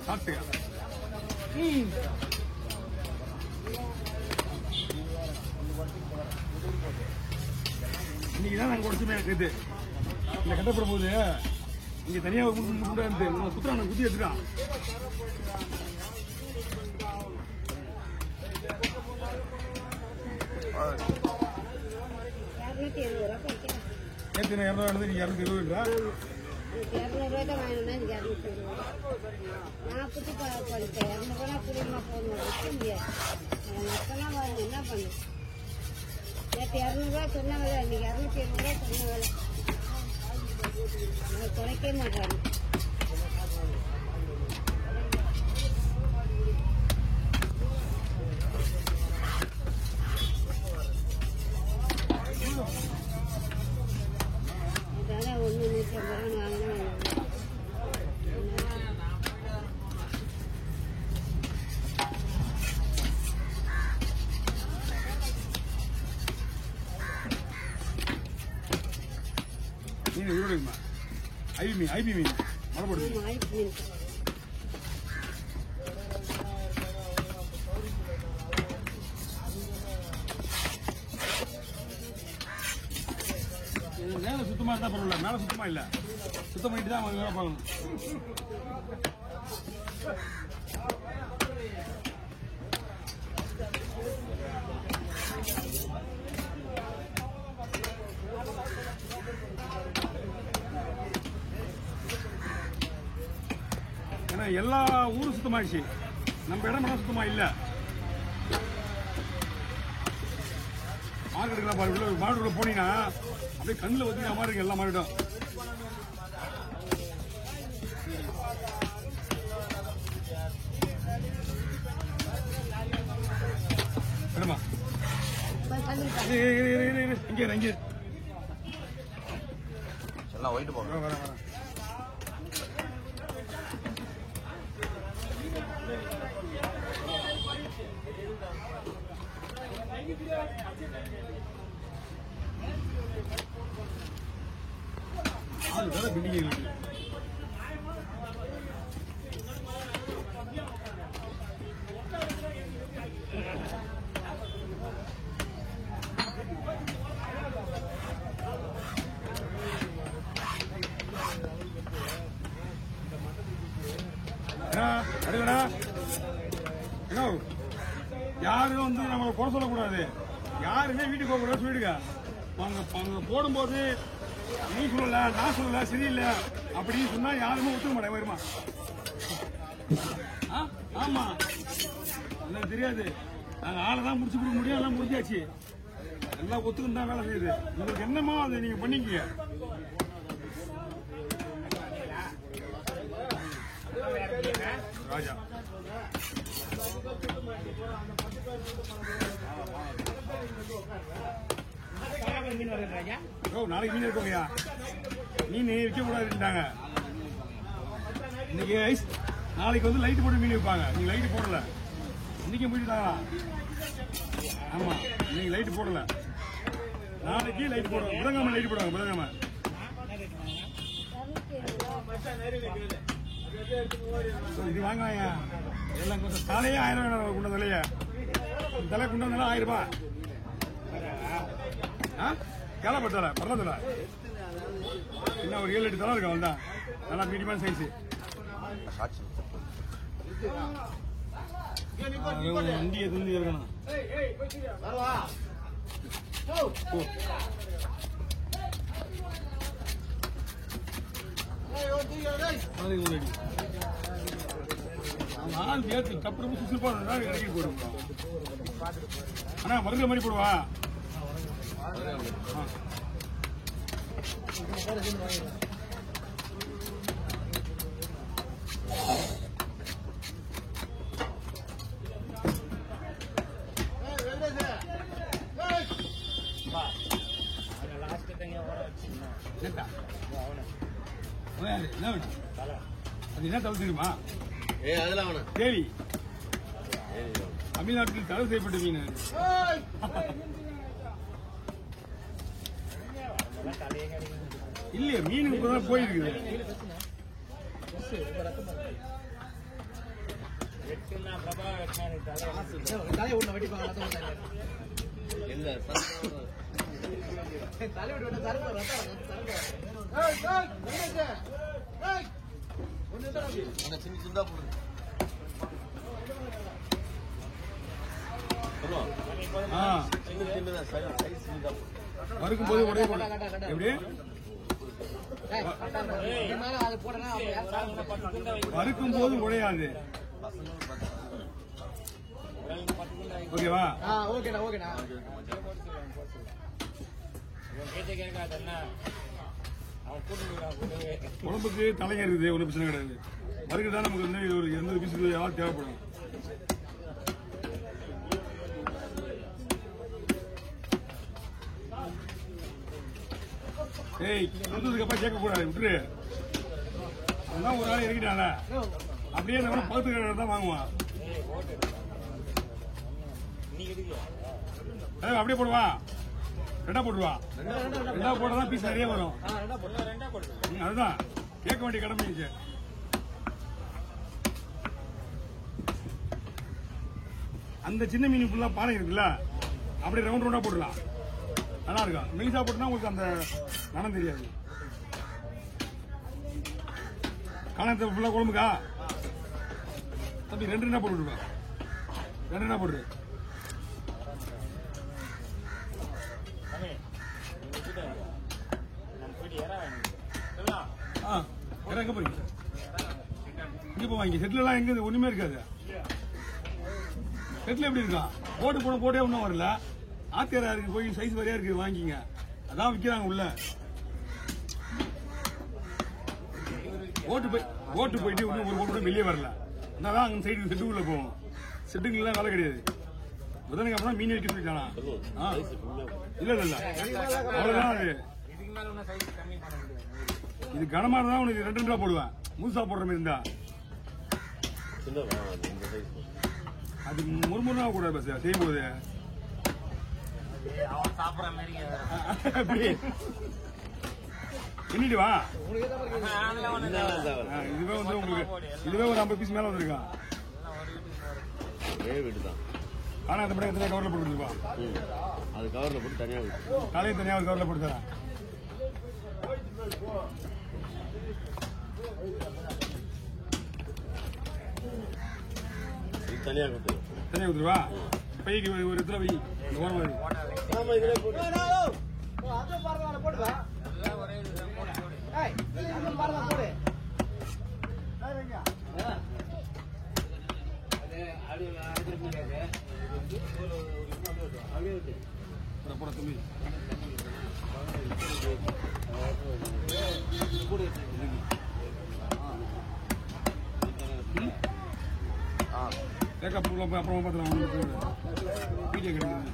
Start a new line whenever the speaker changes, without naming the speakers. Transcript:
சாப்பிட்டியா? இன்னைக்கு தான் நாங்கள் குடிச்சுமே எனக்கு இது இந்த கட்டப்பட போது இங்க தனியா முட்டை இருந்து குத்துறான் குத்தி எடுத்துட்டான். நேற்று 200 நீங்க 220
₹200 தான் வாங்கினா நீங்க 220 நான் குட்டி படித்தேன் 200 குடிமா போகணும் வைக்க முடியாது. மக்கள்லாம் வாங்க என்ன பண்ணு நேற்று ₹200 சொன்ன வேலை இன்னைக்கு ₹220 சொன்ன வேலை குறைக்க மாட்டாங்க. அதால 150 வாங்கினா
மீன் இவ்வளோமா ஐபி மீன் மரப்படுது மேல சுத்தமா இருந்தா பரவாயில்ல. மேல சுத்தமா இல்ல, சுத்தம் பண்ணிட்டு தான் வேலை பார்க்கணும். ஏன்னா எல்லா ஊரும் சுத்தமாயிடுச்சு, நம்ம இடம் மட்டும் சுத்தமா இல்ல. மார்க்கெட்டுக்குலாம் பாரு, மார்க்கெட்டுக்குள்ள போனீங்கன்னா அப்படியே கண்ணில் வச்சுக்கிற மாதிரி இருக்கு எல்லா மார்க்கெட்டும். மேடமா இங்கே
எல்லாம் ஒயிட்டு போங்க.
வரேன். அது வேற பில்டிங் இருக்கு. அடடா என்ன யாரும் வந்து நம்மளை குறை சொல்லக்கூடாது, யாருமே வீட்டுக்கு போகக்கூடாது சொல்லிடுங்க. அவங்க போடும்போது நீ சொல்லல நான் சொல்லல சரியில்லை அப்படின்னு சொன்னா யாருமே ஒத்துக்க மாட்டேன். வருமா? ஆமா, எனக்கு தெரியாது. நாங்க ஆளை தான் முடிச்சு கொடுக்க முடியும், எல்லாம் முடிஞ்சாச்சு. எல்லாம் ஒத்துக்குன்னு தான் வேலை செய்யுது. உங்களுக்கு என்னமோ அதை நீங்க பண்ணிக்க. ராஜா நாளைக்கு மீன் இருக்கோங்கய்யா. மீன் விற்க கூடாதுட்டாங்க இன்னைக்கு. நாளைக்கு வந்து லைட் போட்டு மீன் வைப்பாங்க. நீங்க லைட் போடல, இன்னைக்கு போயிட்டாங்களா? ஆமா, இன்னைக்கு லைட் போடல, நாளைக்கு லைட் போடுவாங்க. புதன்கிழமை லைட் போடுவாங்க. புதன்கிழமை இது வாங்க. எல்லாம் கொஞ்சம் தலையே 1000 குண்ட தலைய தலை குண்ட தலை 1000 ரூபாய். கேளப்பட்டல பரவாயில்ல, இன்னும் ஒரு 7-8 தலை இருக்கு. அவன் தான் நல்லா மீடியமான சைஸ். வண்டியை துண்டி இருக்கணும். ஆள் ஏற்று கப்பு சுசுப்பா இறக்கி போடுவோம். ஆனா மருந்து மாதிரி போடுவா. அது என்ன தவிர தெரியுமா? தேவி தமிழ்நாட்டில் தடை செய்யப்பட்ட மீன். இல்லையே மீன் இப்பதான் போயிருக்குது. வறுக்கும் போது உடைய எப்படி வறுக்கும் போது உடையாது. ஓகேவா? குழம்புக்கு தலைங்க இருக்குது, ஒன்றும் பிரச்சனை கிடையாது. வறுக்குதான் நமக்கு வந்து ஒரு 80 பீஸ் தேவைப்படும். ஏய், கொடுத்ததுக்கு அப்புறம் கேட்க கூடாது, விட்டுரு. அதான் ஒரு ஆள் இறக்கிட்டால அப்படியே நம்ம பக்கத்து கடை தான் வாங்குவான். அப்படியே போடுவா, ரெண்டா போட்டுருவா. ரெண்டா போட்டதான் பீஸ் நிறைய வரும். அதுதான் கேட்க வேண்டிய கடமை. அந்த சின்ன மீன் ஃபுல்லா பானை இருக்குல்ல, அப்படியே ரவுண்ட் ரவுண்டா போடலாம், நல்லா இருக்கும். மெலிசா போட்டுனா உங்களுக்கு அந்த மனம் தெரியாது. காணத்தை ஃபுல்லா குழம்புக்கா தம்பி 2 ரெண்டா போட்டு விடுவா, 2 ரெண்டா போட்டு. எங்க போறீங்க? இங்க போவாங்க. செட்ல எல்லாம் எங்க ஒண்ணுமே இருக்காது. செட்ல எப்படி இருக்கா? போட்டே ஒன்னும் வரல. ஆத்தியரா இருக்கு, போய் சைஸ் வரையா இருக்கு, வாங்கிங்க. அதான் விக்கிறாங்க உள்ள. ஓட்டு போயிட்டு ஒரு போட்டு கூட வெளியே வரல. அதான் அங்க சைடு செட்டுக்குள்ள போவோம். செட்டுக்குள்ள வேலை கிடையாது. புதனுக்கு அப்புறம் மீன் வைக்க சொல்லிட்டானா? இல்ல அவ்வளவுதான். அது இது கனமா இருந்தா உனக்கு 2 ரூபா போடுவேன். முழுசா போடுற மாதிரி இருந்தா அது முறுமுறுனா கூடாது. பஸ் செய்யும் போது எண்ணிட்டு வா. இதுவே வந்து உங்களுக்கு இதுவே ஒரு 50 பீஸ் மேல வந்திருக்கான். ஆனா அந்த படம் எத்தனை கவர்ல போட்டுருப்பா?
அது கவர்ல போட்டு தனியா
காலையில் தனியா ஒரு கவர்ல போட்டு தரேன்.
தனியா
கொடுத்துருவா. பைக்கு ஒரு இடத்துல வை. போட தம்பி அப்புறமா பார்த்துலாம். வீடியோ கிடையாது.